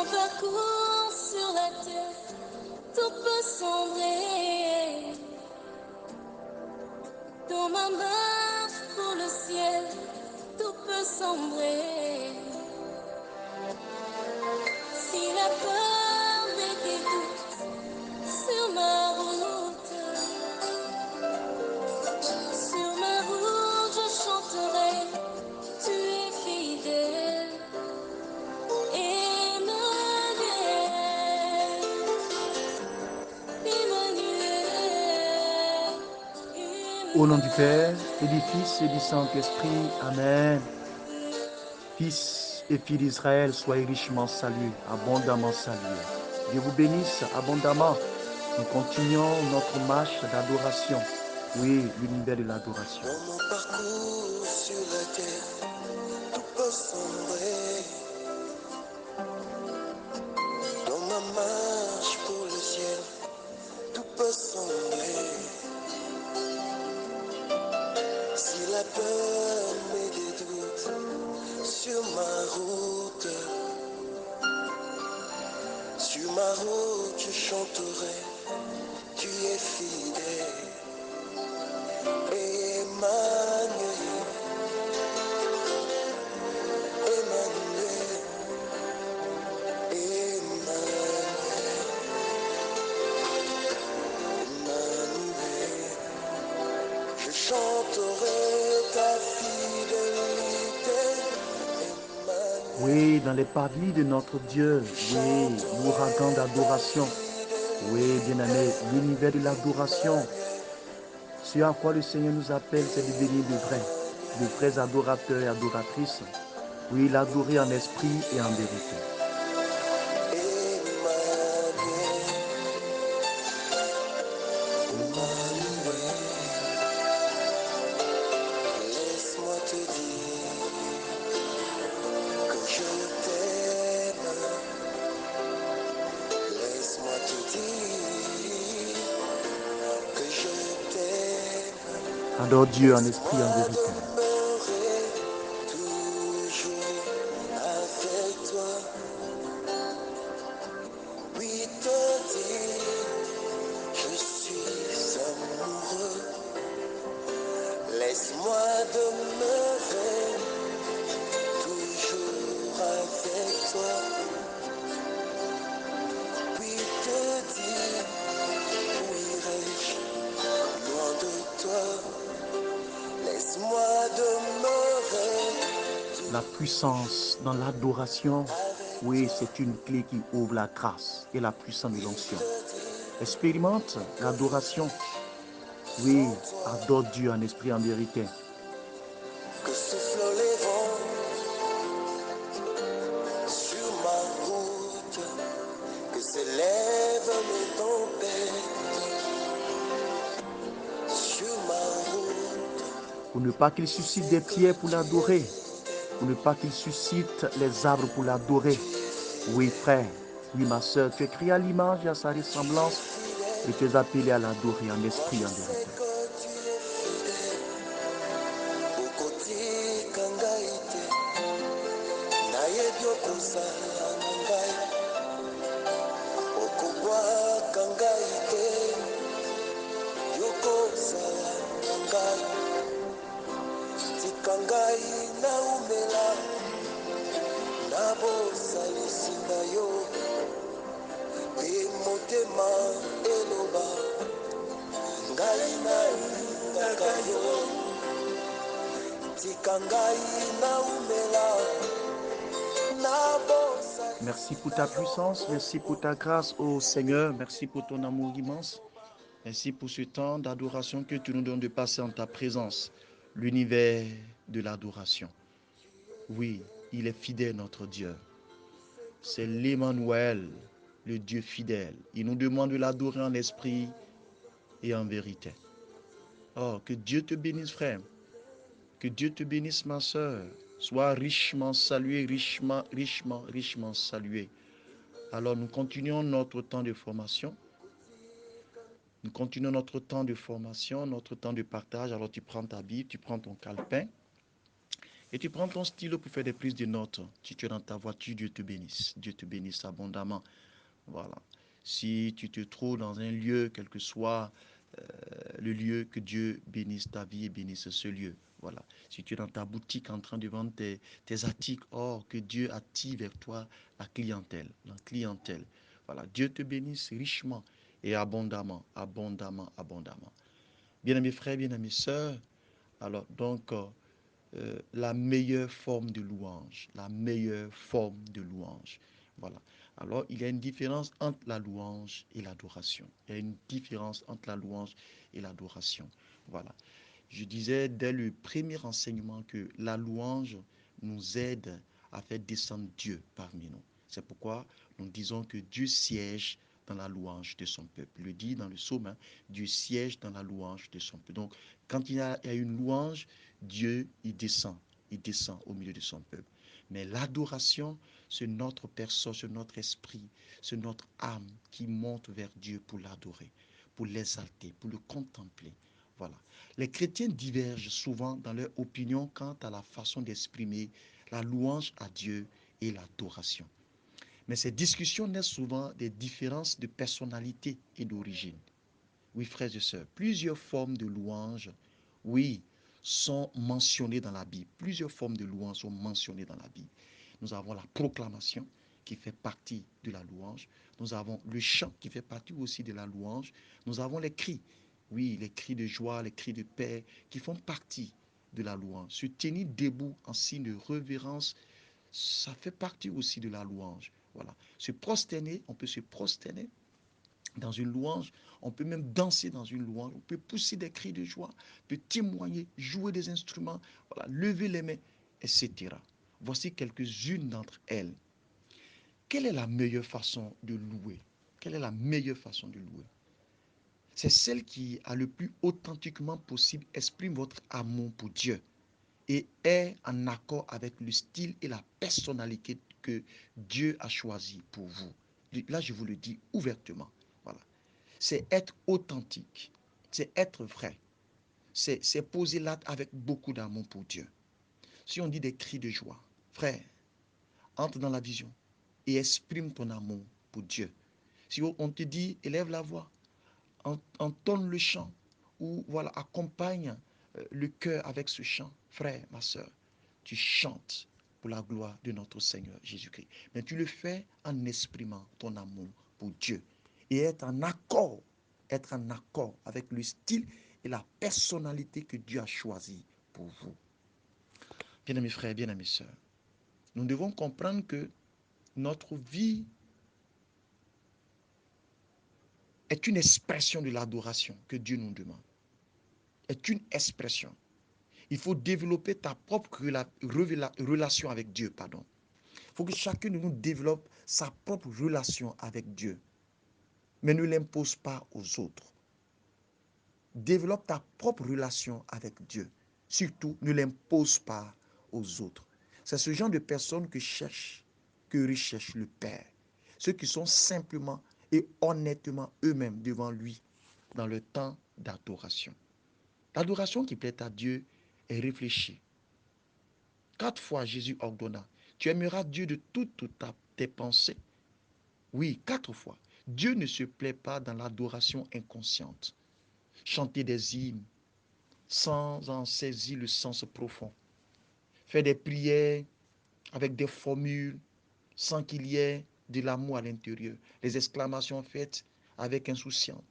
mon parcours sur la terre, tout peut sombrer. Dans ma marche pour le ciel, tout peut sombrer. Si la peur met des doutes sur ma route, je chanterai, tu es fidèle. Emmanuel, Emmanuel, Au nom du Père, et du Fils et du Saint-Esprit, Amen. Fils et filles d'Israël, soyez richement salués, abondamment salués. Dieu vous bénisse abondamment. Nous continuons notre marche d'adoration. Oui, l'univers de l'adoration. Dans mon parcours sur la terre, tout peut sombrer. Dans ma marche pour le ciel, tout peut sombrer. Si la peur met des doutes sur ma route, je chanterai, tu es fidèle. Emmanuel, Emmanuel, Emmanuel, Emmanuel. Je chanterai ta fidélité, Emmanuel. Oui, dans les parvis de notre Dieu, oui, l'ouragan d'adoration. Oui, bien-aimé, l'univers de l'adoration. Ce à quoi le Seigneur nous appelle, c'est de devenir de vrais adorateurs et adoratrices. Oui, l'adorer en esprit et en vérité. Laisse-moi te dire que je t'aime. Laisse-moi te dire que je t'aime. Adore Dieu en esprit et en Laisse-moi vérité. demeurer toujours avec toi. Oui, te dire je suis amoureux. Laisse-moi demeurer toujours avec toi. Puis te dire où irai-je loin de toi. Laisse-moi demeurer La puissance dans l'adoration, oui, c'est une clé qui ouvre la grâce et la puissance de l'onction. Expérimente l'adoration. Oui, adore Dieu en esprit et en vérité. que souffle les vents sur ma route, que s'élèvent les tempêtes sur ma route. Pour ne pas qu'il suscite des pierres pour l'adorer. Pour ne pas qu'il suscite les arbres pour l'adorer. Oui, frère, oui, ma soeur, tu es créé à l'image et à sa ressemblance et tu es appelé à l'adorer en esprit et en vérité. Merci pour ta puissance, merci pour ta grâce, ô Seigneur, merci pour ton amour immense. Merci pour ce temps d'adoration que tu nous donnes de passer en ta présence, l'univers de l'adoration. Oui, il est fidèle, notre Dieu. C'est l'Emmanuel, le Dieu fidèle. Il nous demande de l'adorer en esprit et en vérité. Oh, que Dieu te bénisse, frère. Que Dieu te bénisse, ma soeur. Sois richement salué, richement salué. Alors, nous continuons notre temps de formation. Nous continuons notre temps de formation, notre temps de partage. Alors, tu prends ta Bible, tu prends ton calepin Et tu prends ton stylo pour faire des prises de notes. Si tu es dans ta voiture, Dieu te bénisse. Dieu te bénisse abondamment. Voilà. Si tu te trouves dans un lieu, quel que soit le lieu, que Dieu bénisse ta vie et bénisse ce lieu. Voilà. Si tu es dans ta boutique en train de vendre tes articles, or que Dieu attire vers toi la clientèle. La clientèle. Voilà. Dieu te bénisse richement et abondamment, abondamment, abondamment. Bien-aimés frères, bien-aimés sœurs, alors donc la meilleure forme de louange, la meilleure forme de louange. Voilà. Alors, il y a une différence entre la louange et l'adoration. Il y a une différence entre la louange et l'adoration. Voilà. Je disais dès le premier enseignement que la louange nous aide à faire descendre Dieu parmi nous. C'est pourquoi nous disons que Dieu siège dans la louange de son peuple. Il le dit dans le psaume, hein, Dieu siège dans la louange de son peuple. Donc, quand il y a une louange, Dieu, il descend au milieu de son peuple. Mais l'adoration, c'est notre personne, c'est notre esprit, c'est notre âme qui monte vers Dieu pour l'adorer, pour l'exalter, pour le contempler. Voilà. Les chrétiens divergent souvent dans leur opinion quant à la façon d'exprimer la louange à Dieu et l'adoration. Mais ces discussions naissent souvent des différences de personnalité et d'origine. Oui, frères et sœurs, plusieurs formes de louange, oui, sont mentionnées dans la Bible. Plusieurs formes de louange sont mentionnées dans la Bible. Nous avons la proclamation qui fait partie de la louange. Nous avons le chant qui fait partie aussi de la louange. Nous avons les cris. Oui, les cris de joie, les cris de paix qui font partie de la louange. Se tenir debout en signe de révérence, ça fait partie aussi de la louange. Voilà. Se prosterner, on peut se prosterner dans une louange, on peut même danser dans une louange, on peut pousser des cris de joie, on peut témoigner, jouer des instruments, voilà, lever les mains, etc. Voici quelques-unes d'entre elles. Quelle est la meilleure façon de louer? Quelle est la meilleure façon de louer? C'est celle qui, a le plus authentiquement possible, exprime votre amour pour Dieu et est en accord avec le style et la personnalité que Dieu a choisi pour vous. Là, je vous le dis ouvertement. Voilà. C'est être authentique, c'est être vrai, c'est poser l'acte avec beaucoup d'amour pour Dieu. Si on dit des cris de joie, frère, entre dans la vision et exprime ton amour pour Dieu. Si on te dit, élève la voix, entonne le chant, ou voilà, accompagne le cœur avec ce chant, frère, ma soeur, tu chantes pour la gloire de notre Seigneur Jésus-Christ. Mais tu le fais en exprimant ton amour pour Dieu et être en accord avec le style et la personnalité que Dieu a choisi pour vous. Bien-aimés frères, bien-aimés sœurs, nous devons comprendre que notre vie est une expression de l'adoration que Dieu nous demande. Est une expression. Il faut développer ta propre relation avec Dieu, pardon. Il faut que chacun de nous développe sa propre relation avec Dieu, mais ne l'impose pas aux autres. Développe ta propre relation avec Dieu. Surtout, ne l'impose pas aux autres. C'est ce genre de personnes que recherche le Père. Ceux qui sont simplement et honnêtement eux-mêmes devant lui dans le temps d'adoration. L'adoration qui plaît à Dieu est réfléchie. 4 fois, Jésus ordonna, tu aimeras Dieu de toutes tes pensées. Oui, 4 fois. Dieu ne se plaît pas dans l'adoration inconsciente. Chanter des hymnes sans en saisir le sens profond. Faire des prières avec des formules sans qu'il y ait de l'amour à l'intérieur. Les exclamations faites avec insouciance.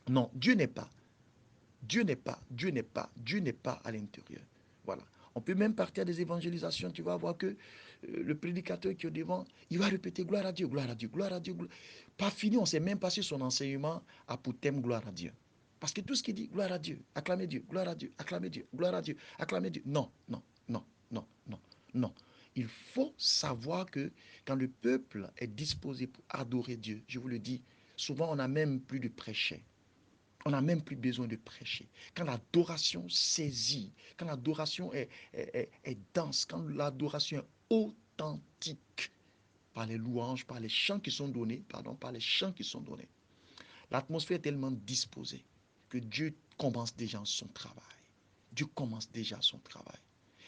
Non, Dieu n'est pas. Dieu n'est pas, Dieu n'est pas, Dieu n'est pas à l'intérieur. Voilà. On peut même partir des évangélisations, tu vas voir que le prédicateur qui est au devant, il va répéter gloire à Dieu, gloire à Dieu, gloire à Dieu. Gloire. Pas fini, on ne sait même pas si son enseignement a pour thème gloire à Dieu. Parce que tout ce qu'il dit, gloire à Dieu, acclamez Dieu, gloire à Dieu, acclamez Dieu, gloire à Dieu, acclamez Dieu. Non, non, non, non, non, non. Il faut savoir que quand le peuple est disposé pour adorer Dieu, je vous le dis, souvent on n'a même plus de prêcher. On n'a même plus besoin de prêcher. Quand l'adoration saisit, quand l'adoration est dense, quand l'adoration est authentique, par les louanges, par les chants qui sont donnés, par les chants qui sont donnés, l'atmosphère est tellement disposée que Dieu commence déjà son travail. Dieu commence déjà son travail.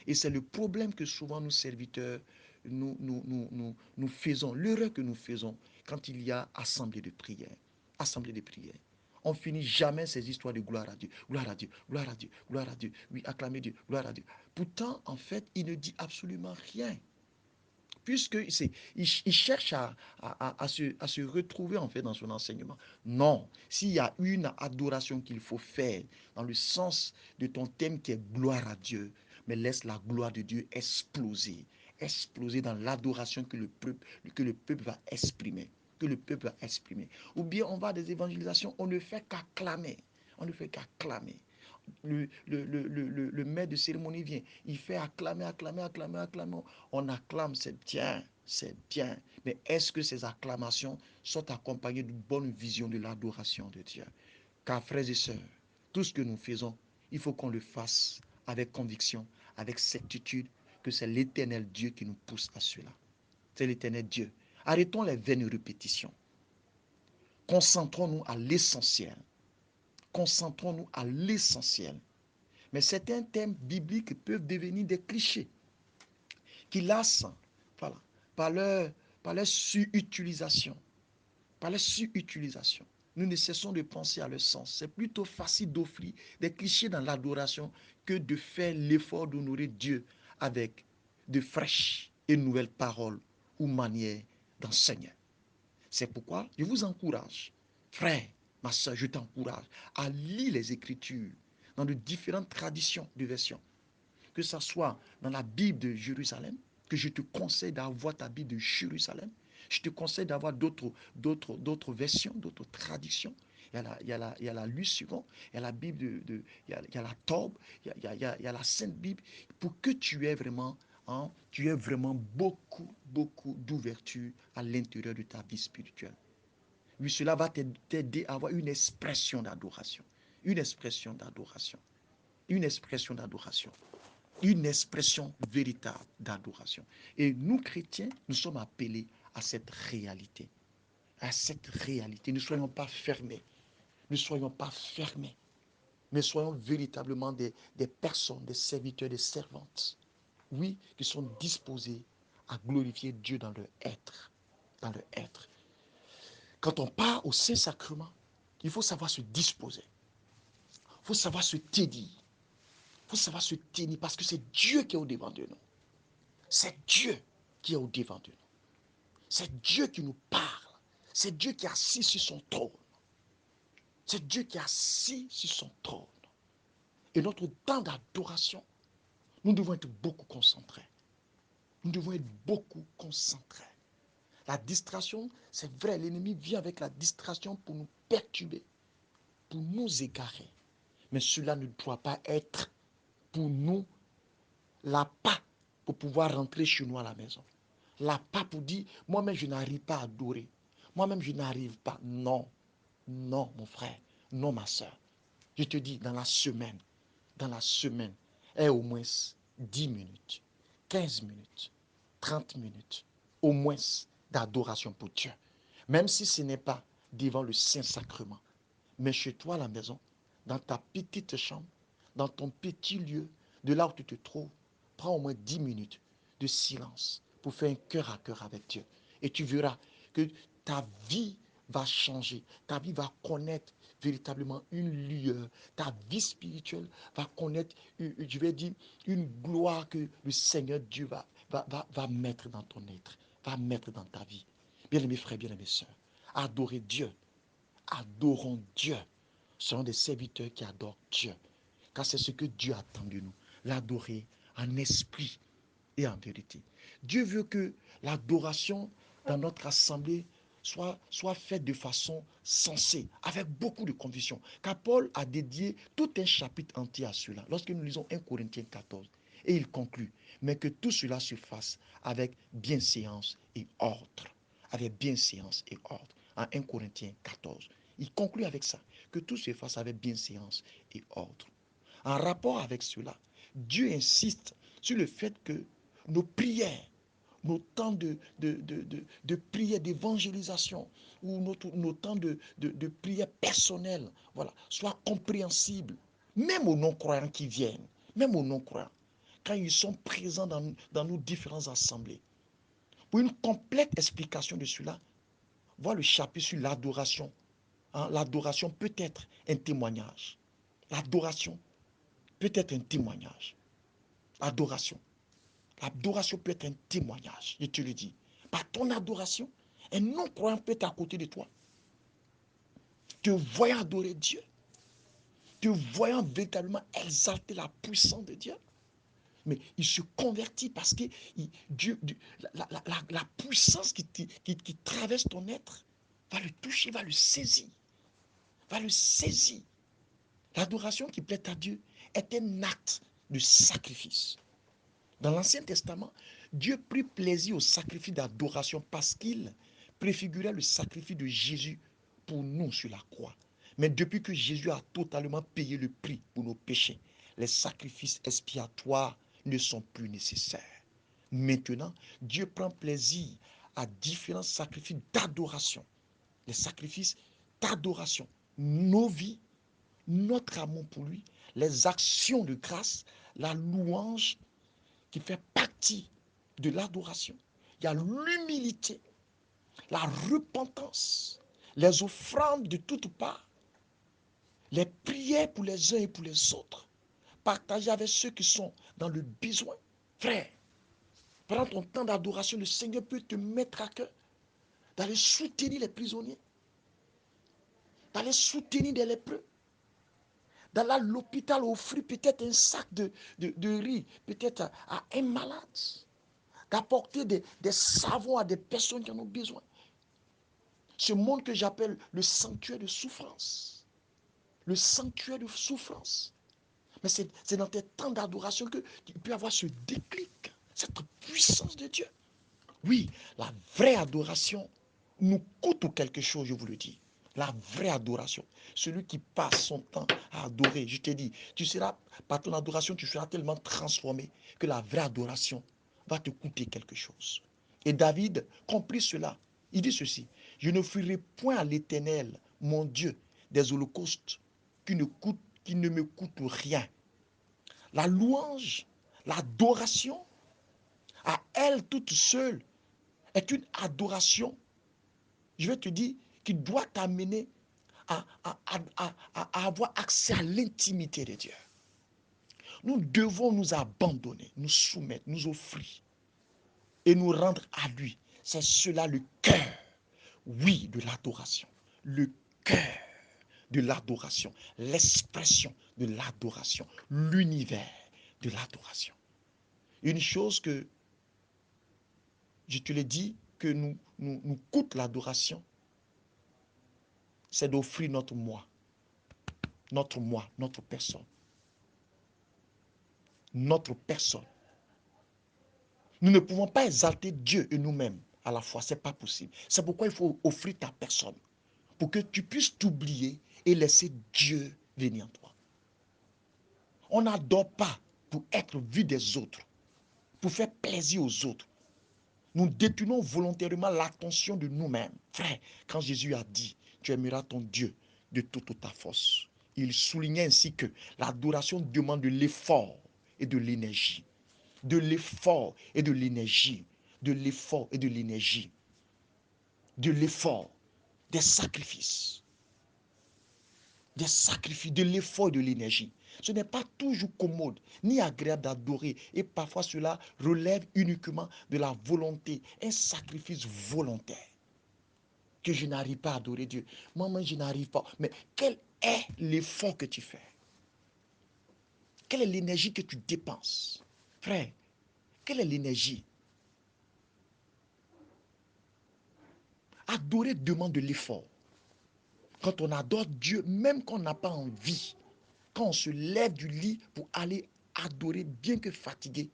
Et c'est le problème que souvent nous serviteurs, nous faisons, l'erreur que nous faisons quand il y a assemblée de prière. Assemblée de prière. On finit jamais ces histoires de gloire à Dieu, gloire à Dieu, gloire à Dieu, gloire à Dieu. Oui, acclamer Dieu, gloire à Dieu. Pourtant, en fait, il ne dit absolument rien. Puisque il cherche à se retrouver en fait dans son enseignement. Non, s'il y a une adoration qu'il faut faire dans le sens de ton thème qui est gloire à Dieu, mais laisse la gloire de Dieu exploser, exploser dans l'adoration que le peuple va exprimer, que le peuple va exprimer. Ou bien on va à des évangélisations, on ne fait qu'acclamer, on ne fait qu'acclamer. Le maître de cérémonie vient, il fait acclamer, acclamer, acclamer, acclamer. On acclame, c'est bien, c'est bien. Mais est-ce que ces acclamations sont accompagnées d'une bonne vision de l'adoration de Dieu? Car frères et sœurs, tout ce que nous faisons, il faut qu'on le fasse avec conviction, avec certitude que c'est l'éternel Dieu qui nous pousse à cela. C'est l'éternel Dieu. Arrêtons les vaines répétitions. Concentrons-nous à l'essentiel. Concentrons-nous à l'essentiel. Mais certains thèmes bibliques peuvent devenir des clichés qui lassent, voilà, par leur, par leur surutilisation. Par leur surutilisation. Nous ne cessons de penser à leur sens. C'est plutôt facile d'offrir des clichés dans l'adoration que de faire l'effort d'honorer Dieu avec de fraîches et nouvelles paroles ou manières d'enseigner. C'est pourquoi je vous encourage, frère, ma soeur, je t'encourage à lire les Écritures dans de différentes traditions de versions, que ce soit dans la Bible de Jérusalem, que je te conseille d'avoir ta Bible de Jérusalem. Je te conseille d'avoir d'autres versions, d'autres traditions. Il y a la lue suivante, il y a la Bible il y a la Tobe, il y a la Sainte Bible, pour que tu aies vraiment beaucoup d'ouverture à l'intérieur de ta vie spirituelle. Oui, cela va t'aider à avoir une expression d'adoration. Une expression d'adoration. Une expression d'adoration. Une expression véritable d'adoration. Et nous, chrétiens, nous sommes appelés à cette réalité. À cette réalité. Ne soyons pas fermés. Ne soyons pas fermés. Mais soyons véritablement des personnes, des serviteurs, des servantes. Oui, qui sont disposés à glorifier Dieu dans leur être. Dans leur être. Quand on part au Saint-Sacrement, il faut savoir se disposer. Il faut savoir se tenir. Il faut savoir se tenir parce que c'est Dieu qui est au devant de nous. C'est Dieu qui est au devant de nous. C'est Dieu qui nous parle. C'est Dieu qui est assis sur son trône. C'est Dieu qui est assis sur son trône. Et notre temps d'adoration, nous devons être beaucoup concentrés. Nous devons être beaucoup concentrés. La distraction, c'est vrai, l'ennemi vient avec la distraction pour nous perturber, pour nous égarer. Mais cela ne doit pas être pour nous la pas pour pouvoir rentrer chez nous à la maison. La pas pour dire, moi-même je n'arrive pas à adorer. Moi-même je n'arrive pas. Non, non mon frère, non ma soeur. Je te dis, dans la semaine, est au moins 10 minutes, 15 minutes, 30 minutes, au moins d'adoration pour Dieu. Même si ce n'est pas devant le Saint-Sacrement, mais chez toi à la maison, dans ta petite chambre, dans ton petit lieu, de là où tu te trouves, prends au moins 10 minutes de silence pour faire un cœur à cœur avec Dieu. Et tu verras que ta vie va changer, ta vie va connaître véritablement une lueur, ta vie spirituelle va connaître, je vais dire, une gloire que le Seigneur Dieu va mettre dans ton être, va mettre dans ta vie. Bien-aimés frères, bien-aimés sœurs, adorez Dieu. Adorons Dieu. Soyons des serviteurs qui adorent Dieu. Car c'est ce que Dieu attend de nous. L'adorer en esprit et en vérité. Dieu veut que l'adoration dans notre assemblée soit faite de façon sensée, avec beaucoup de conviction. Car Paul a dédié tout un chapitre entier à cela. Lorsque nous lisons 1 Corinthiens 14, et il conclut, mais que tout cela se fasse avec bienséance et ordre. Avec bienséance et ordre. En 1 Corinthiens 14. Il conclut avec ça, que tout se fasse avec bienséance et ordre. En rapport avec cela, Dieu insiste sur le fait que nos prières, nos temps de prière, d'évangélisation, ou nos temps de prière personnelle, voilà, soient compréhensibles, même aux non-croyants qui viennent, même aux non-croyants. quand ils sont présents dans nos différentes assemblées. Pour une complète explication de cela, vois le chapitre sur l'adoration. Hein, l'adoration peut être un témoignage. L'adoration peut être un témoignage. Adoration. L'adoration peut être un témoignage, je te le dis. Par ton adoration, un non-croyant peut être à côté de toi, te voyant adorer Dieu, te voyant véritablement exalter la puissance de Dieu. Mais il se convertit parce que Dieu, la puissance qui traverse ton être va le toucher, va le saisir. Va le saisir. L'adoration qui plaît à Dieu est un acte de sacrifice. Dans l'Ancien Testament, Dieu prit plaisir au sacrifice d'adoration parce qu'il préfigurait le sacrifice de Jésus pour nous sur la croix. Mais depuis que Jésus a totalement payé le prix pour nos péchés, les sacrifices expiatoires ne sont plus nécessaires. Maintenant, Dieu prend plaisir à différents sacrifices d'adoration. Les sacrifices d'adoration, nos vies, notre amour pour lui, les actions de grâce, la louange qui fait partie de l'adoration. Il y a l'humilité, la repentance, les offrandes de toutes parts, les prières pour les uns et pour les autres, partager avec ceux qui sont dans le besoin. Frère, pendant ton temps d'adoration, le Seigneur peut te mettre à cœur d'aller soutenir les prisonniers, d'aller soutenir des lépreux, d'aller à l'hôpital offrir peut-être un sac de riz, peut-être à un malade, d'apporter des savons à des personnes qui en ont besoin. Ce monde que j'appelle le sanctuaire de souffrance. Le sanctuaire de souffrance. Mais c'est dans tes temps d'adoration que tu peux avoir ce déclic, cette puissance de Dieu. Oui, la vraie adoration nous coûte quelque chose, je vous le dis. La vraie adoration. Celui qui passe son temps à adorer, je te dis, tu seras, par ton adoration, tu seras tellement transformé que la vraie adoration va te coûter quelque chose. Et David comprit cela. Il dit ceci, je ne ferai point à l'Éternel, mon Dieu, des holocaustes qui ne me coûtent rien. La louange, l'adoration, à elle toute seule, est une adoration, je vais te dire, qui doit t'amener à avoir accès à l'intimité de Dieu. Nous devons nous abandonner, nous soumettre, nous offrir et nous rendre à lui. C'est cela le cœur, oui, de l'adoration. Le cœur de l'adoration, l'expression de l'adoration, l'univers de l'adoration. Une chose que, je te l'ai dit, que nous coûte l'adoration, c'est d'offrir notre moi, notre personne. Notre personne. Nous ne pouvons pas exalter Dieu et nous-mêmes à la fois, ce n'est pas possible. C'est pourquoi il faut offrir ta personne, pour que tu puisses t'oublier et laisser Dieu venir en toi. On n'adore pas pour être vu des autres, pour faire plaisir aux autres. Nous détournons volontairement l'attention de nous-mêmes. Frère, quand Jésus a dit, tu aimeras ton Dieu de toute ta force, il soulignait ainsi que l'adoration demande de l'effort et de l'énergie. De l'effort et de l'énergie. De l'effort et de l'énergie. De l'effort, des sacrifices. Des sacrifices, de l'effort et de l'énergie. Ce n'est pas toujours commode, ni agréable d'adorer. Et parfois cela relève uniquement de la volonté, un sacrifice volontaire. Que je n'arrive pas à adorer Dieu. Maman, je n'arrive pas. Mais quel est l'effort que tu fais? Quelle est l'énergie que tu dépenses? Frère, quelle est l'énergie? Adorer demande de l'effort. Quand on adore Dieu, même quand on n'a pas envie, quand on se lève du lit pour aller adorer, bien que fatigué,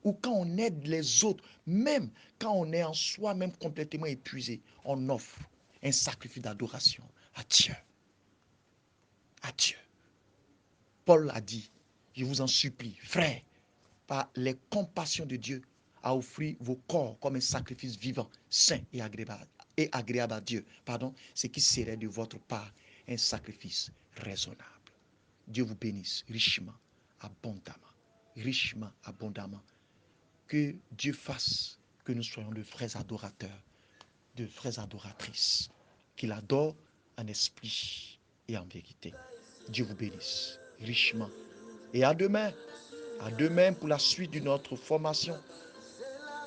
ou quand on aide les autres, même quand on est en soi-même complètement épuisé, on offre un sacrifice d'adoration à Dieu. À Dieu. Paul a dit, je vous en supplie, frères, par les compassions de Dieu, à offrir vos corps comme un sacrifice vivant, saint et agréable à Dieu. Pardon, ce qui serait de votre part un sacrifice raisonnable. Dieu vous bénisse richement, abondamment. richement, abondamment. Que Dieu fasse que nous soyons de vrais adorateurs, de vraies adoratrices, qu'il adore en esprit et en vérité. Dieu vous bénisse richement. Et à demain pour la suite de notre formation.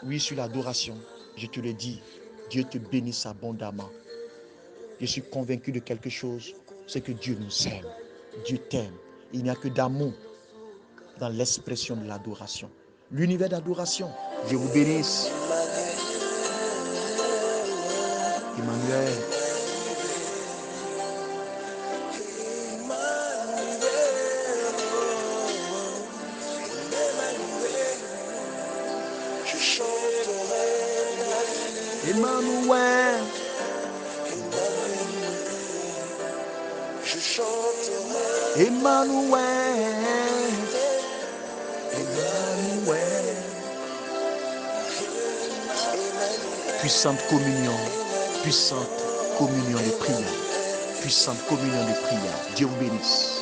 Oui, sur l'adoration, je te le dis, Dieu te bénisse abondamment. Je suis convaincu de quelque chose, c'est que Dieu nous aime. Dieu t'aime. Il n'y a que d'amour dans l'expression de l'adoration. L'univers d'adoration, Dieu vous bénisse. Emmanuel. Emmanuel. Je chanterai. Emmanuel. Emmanuel. Puissante communion de prière. Puissante communion de prière. Dieu vous bénisse.